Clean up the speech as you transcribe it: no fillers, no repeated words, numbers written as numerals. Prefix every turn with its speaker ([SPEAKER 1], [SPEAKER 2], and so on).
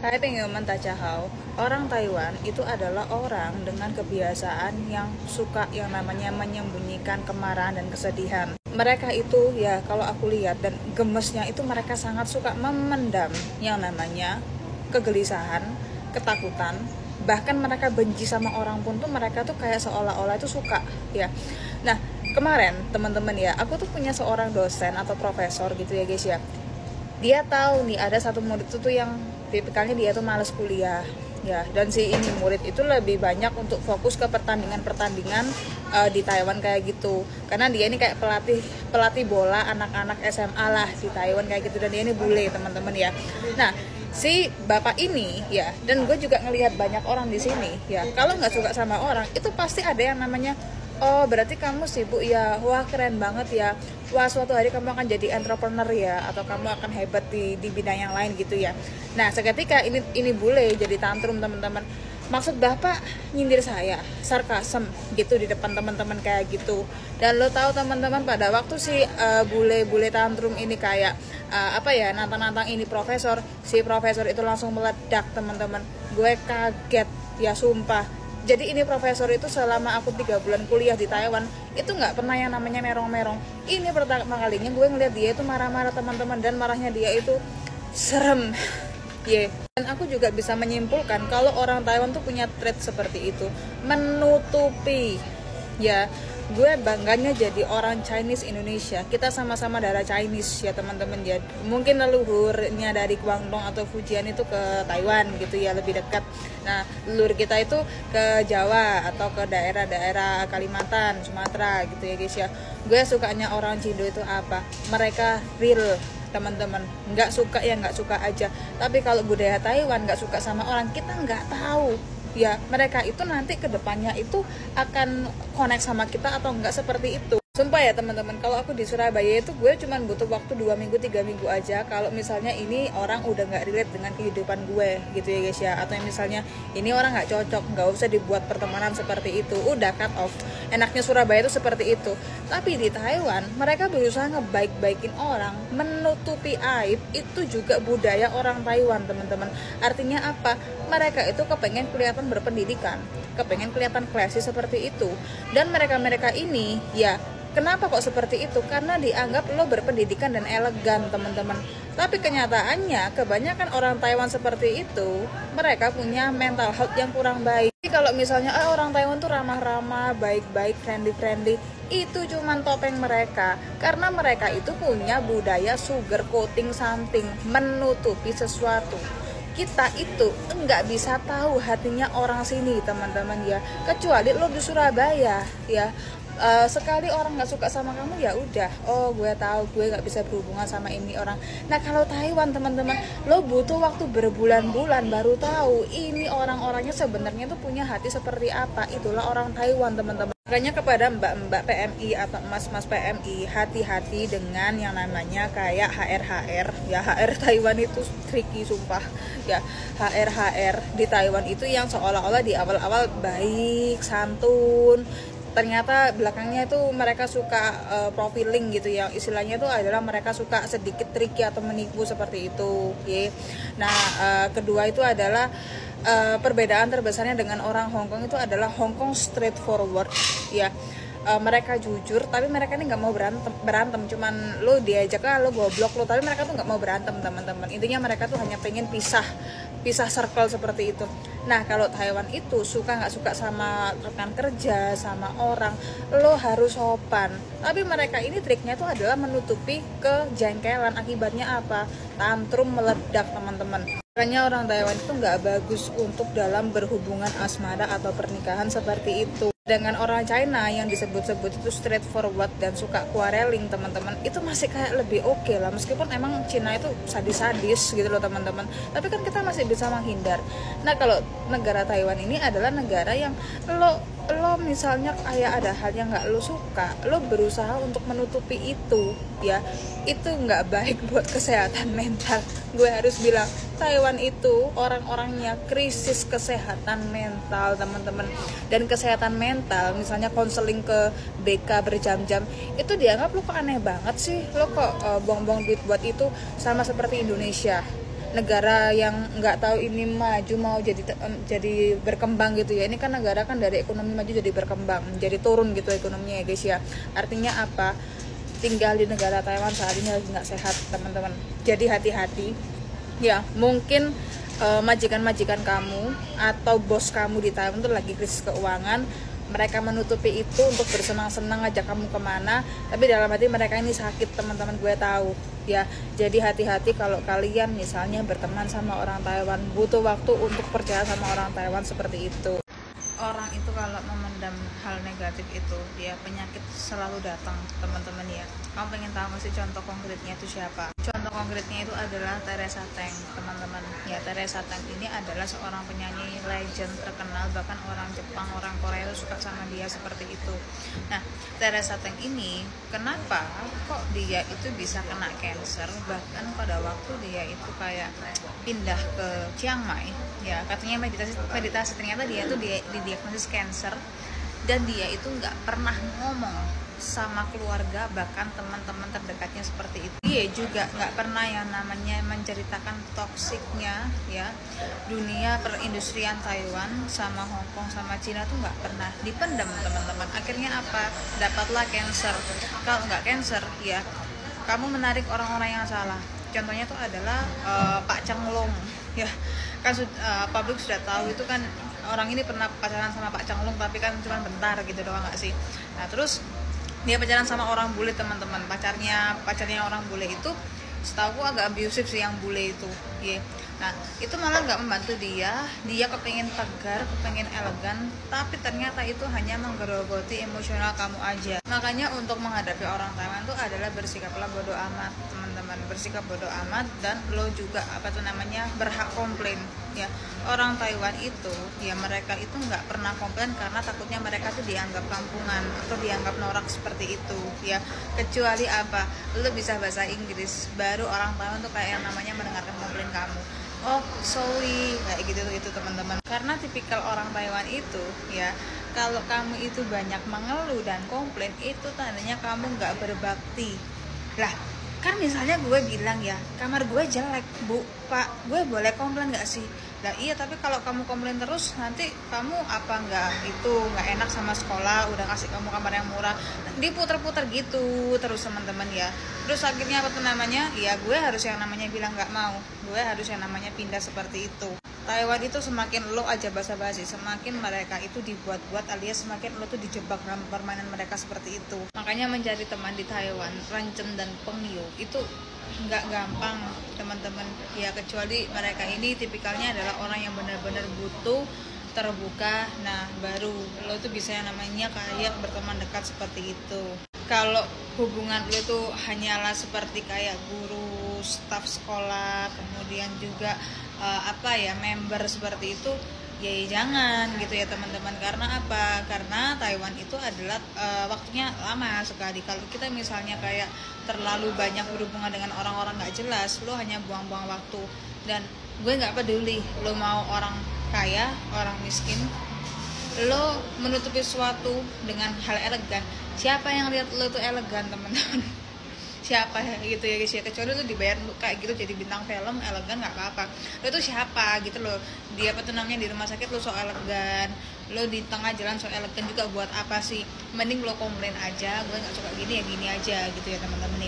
[SPEAKER 1] Hai Pengyoman Tachahau, orang Taiwan itu adalah orang dengan kebiasaan yang suka yang namanya menyembunyikan kemarahan dan kesedihan. Mereka itu ya kalau aku lihat dan gemesnya itu mereka sangat suka memendam yang namanya kegelisahan, ketakutan. Bahkan mereka benci sama orang pun tuh mereka tuh kayak seolah-olah itu suka ya. Nah kemarin teman-teman ya, aku tuh punya seorang dosen atau profesor gitu ya guys ya. Dia tahu nih ada satu murid itu tuh yang tipikalnya dia tuh males kuliah ya, dan si ini murid itu lebih banyak untuk fokus ke pertandingan-pertandingan di Taiwan kayak gitu, karena dia ini kayak pelatih bola anak-anak SMA lah di Taiwan kayak gitu, dan dia ini bule teman-teman ya. Nah si bapak ini ya, dan gue juga ngelihat banyak orang di sini ya, kalau nggak suka sama orang itu pasti ada yang namanya, oh berarti kamu sibuk ya, wah keren banget ya, wah suatu hari kamu akan jadi entrepreneur ya, atau kamu akan hebat di bidang yang lain gitu ya. Nah seketika ini bule jadi tantrum teman-teman, maksud bapak nyindir saya, sarkasem gitu di depan teman-teman kayak gitu. Dan lo tahu teman-teman, pada waktu si bule tantrum ini kayak nantang-nantang ini profesor, si profesor itu langsung meledak teman-teman. Gue kaget ya sumpah. Jadi ini profesor itu selama aku 3 bulan kuliah di Taiwan itu nggak pernah yang namanya merong-merong. Ini pertama kalinya gue ngeliat dia itu marah-marah teman-teman, dan marahnya dia itu serem. Dan aku juga bisa menyimpulkan kalau orang Taiwan tuh punya trait seperti itu, menutupi. Ya, gue bangganya jadi orang Chinese Indonesia. Kita sama-sama darah Chinese ya teman-teman ya. Mungkin leluhurnya dari Guangdong atau Fujian itu ke Taiwan gitu ya, lebih dekat. Nah, leluhur kita itu ke Jawa atau ke daerah-daerah Kalimantan, Sumatera gitu ya guys ya. Gue sukanya orang Cindo itu apa? Mereka real teman-teman, nggak suka ya nggak suka aja. Tapi kalau budaya Taiwan nggak suka sama orang, kita nggak tahu ya mereka itu nanti kedepannya itu akan connect sama kita atau enggak seperti itu. Sumpah ya teman-teman, kalau aku di Surabaya itu gue cuman butuh waktu 2 minggu 3 minggu aja kalau misalnya ini orang udah nggak relate dengan kehidupan gue gitu ya guys ya, atau misalnya ini orang nggak cocok, nggak usah dibuat pertemanan seperti itu, udah cut off. Enaknya Surabaya itu seperti itu. Tapi di Taiwan mereka berusaha ngebaik-baikin orang, menutupi aib. Itu juga budaya orang Taiwan teman-teman. Artinya apa? Mereka itu kepengen kelihatan berpendidikan, kepengen kelihatan classy seperti itu. Dan mereka ini ya, kenapa kok seperti itu? Karena dianggap lo berpendidikan dan elegan teman-teman. Tapi kenyataannya kebanyakan orang Taiwan seperti itu, mereka punya mental health yang kurang baik. Jadi kalau misalnya orang Taiwan tuh ramah-ramah, baik-baik, friendly, itu cuman topeng mereka. Karena mereka itu punya budaya sugar coating something, menutupi sesuatu. Kita itu nggak bisa tahu hatinya orang sini teman-teman ya, kecuali lo di Surabaya ya. Sekali orang nggak suka sama kamu ya udah, oh gue tahu gue nggak bisa berhubungan sama ini orang. Nah kalau Taiwan teman-teman, lo butuh waktu berbulan-bulan baru tahu ini orang-orangnya sebenarnya tuh punya hati seperti apa. Itulah orang Taiwan teman-teman. Makanya kepada mbak-mbak PMI atau mas-mas PMI, hati-hati dengan yang namanya kayak HR ya. HR Taiwan itu tricky sumpah ya. HR di Taiwan itu yang seolah-olah di awal-awal baik, santun, ternyata belakangnya itu mereka suka profiling gitu ya, istilahnya itu adalah mereka suka sedikit tricky atau menipu seperti itu ya. Nah kedua itu adalah perbedaan terbesarnya dengan orang Hong Kong itu adalah Hong Kong straightforward ya. Mereka jujur, tapi mereka ini nggak mau berantem, cuman lo diajak lo goblok lo, tapi mereka tuh nggak mau berantem teman-teman. Intinya mereka tuh hanya pengen pisah circle seperti itu. Nah kalau Taiwan itu suka nggak suka sama rekan kerja, sama orang, lo harus sopan. Tapi mereka ini triknya tuh adalah menutupi kejengkelan. Akibatnya apa? Tantrum meledak teman-teman. Makanya orang Taiwan itu nggak bagus untuk dalam berhubungan asmara atau pernikahan seperti itu. Dengan orang China yang disebut-sebut itu straightforward dan suka quarreling teman-teman, itu masih kayak lebih oke lah, meskipun emang Cina itu sadis-sadis gitu loh teman-teman, tapi kan kita masih bisa menghindar. Nah kalau negara Taiwan ini adalah negara yang lo misalnya kayak ada hal yang nggak lo suka, lo berusaha untuk menutupi itu ya, itu nggak baik buat kesehatan mental. Gue harus bilang Taiwan itu orang-orangnya krisis kesehatan mental teman-teman. Dan kesehatan mental, misalnya konseling ke BK berjam-jam, itu dianggap lo kok aneh banget sih, lo kok buang-buang duit buat itu, sama seperti Indonesia. negara yang nggak tahu ini maju mau jadi berkembang gitu ya. Ini kan negara kan dari ekonomi maju jadi berkembang, jadi turun gitu ekonominya ya guys ya. Artinya apa? Tinggal di negara Taiwan saat ini lagi nggak sehat teman-teman. Jadi hati-hati ya, mungkin majikan-majikan kamu atau bos kamu di Taiwan tuh lagi krisis keuangan. Mereka menutupi itu untuk bersenang-senang ngajak kamu kemana, tapi dalam hati mereka ini sakit teman-teman, gue tahu ya. Jadi hati-hati kalau kalian misalnya berteman sama orang Taiwan, butuh waktu untuk percaya sama orang Taiwan seperti itu. Orang itu kalau memendam hal negatif itu, dia penyakit selalu datang teman-teman ya. Kamu pengen tahu nggak sih contoh konkretnya itu siapa? Contoh konkretnya itu adalah Teresa Teng teman-teman ya. Teresa Teng ini adalah seorang penyanyi legend terkenal, bahkan orang Jepang, orang Korea itu suka sama dia seperti itu. Nah, Teresa Teng ini kenapa kok dia itu bisa kena cancer, bahkan pada waktu dia itu kayak pindah ke Chiang Mai ya, katanya meditasi ternyata dia itu didiagnosis cancer, dan dia itu nggak pernah ngomong sama keluarga, bahkan teman-teman terdekatnya seperti itu. Dia juga nggak pernah yang namanya menceritakan toksiknya ya dunia perindustrian Taiwan sama Hong Kong sama Cina tuh nggak pernah, dipendam teman-teman. Akhirnya apa? Dapatlah cancer. Kalau nggak cancer ya kamu menarik orang-orang yang salah. Contohnya tuh adalah Pak Chang Long ya, kan publik sudah tahu itu kan orang ini pernah pacaran sama Pak Chang Long, tapi kan cuma bentar gitu doang nggak sih. Nah terus dia pacaran sama orang bule teman-teman, pacarnya orang bule itu setahu agak abusive sih yang bule itu ya. Nah itu malah nggak membantu dia kepengen tegar, kepengen elegan, tapi ternyata itu hanya menggerogoti emosional kamu aja. Makanya untuk menghadapi orang Taiwan itu adalah bersikaplah bodo amat teman-teman, bersikap bodo amat, dan lo juga berhak komplain ya. Orang Taiwan itu ya mereka itu nggak pernah komplain karena takutnya mereka tuh dianggap kampungan atau dianggap norak seperti itu ya. Kecuali apa, lo bisa bahasa Inggris, baru orang Taiwan tuh kayak yang namanya mendengarkan komplain kamu. Oh sorry, kayak gitu teman-teman. Karena tipikal orang Taiwan itu ya, kalau kamu itu banyak mengeluh dan komplain, itu tandanya kamu nggak berbakti. Lah kan misalnya gue bilang ya, kamar gue jelek bu, pak, gue boleh komplain nggak sih? Lah iya, tapi kalau kamu komplain terus, nanti kamu nggak enak sama sekolah, udah kasih kamu kamar yang murah, diputer-puter gitu terus teman-teman ya. Terus akhirnya ya gue harus yang namanya bilang nggak mau, gue harus yang namanya pindah seperti itu. Taiwan itu semakin lo aja basa-basi, semakin mereka itu dibuat-buat, alias semakin lo tuh dijebak dalam permainan mereka seperti itu. Makanya mencari teman di Taiwan, rancen dan pengiu itu nggak gampang teman-teman ya, kecuali mereka ini tipikalnya adalah orang yang benar-benar butuh terbuka. Nah baru lo tuh bisa yang namanya kayak berteman dekat seperti itu. Kalau hubungan lo tuh hanyalah seperti kayak guru, staf sekolah, kemudian juga member seperti itu, ya jangan gitu ya teman-teman. Karena apa? Karena Taiwan itu adalah waktunya lama sekali. Kalau kita misalnya kayak terlalu banyak berhubungan dengan orang-orang nggak jelas, lo hanya buang-buang waktu. Dan gue nggak peduli lo mau orang kaya, orang miskin, lo menutupi sesuatu dengan hal elegan. Siapa yang lihat lo tuh elegan teman-teman? Siapa gitu ya guys ya, kecuali lo dibayar kayak gitu jadi bintang film elegan nggak apa-apa. Lo tuh siapa gitu loh, dia di rumah sakit lo so elegan, lo di tengah jalan so elegan juga, buat apa sih? Mending lo komplain aja, gue nggak suka gini ya gini aja gitu ya teman-teman.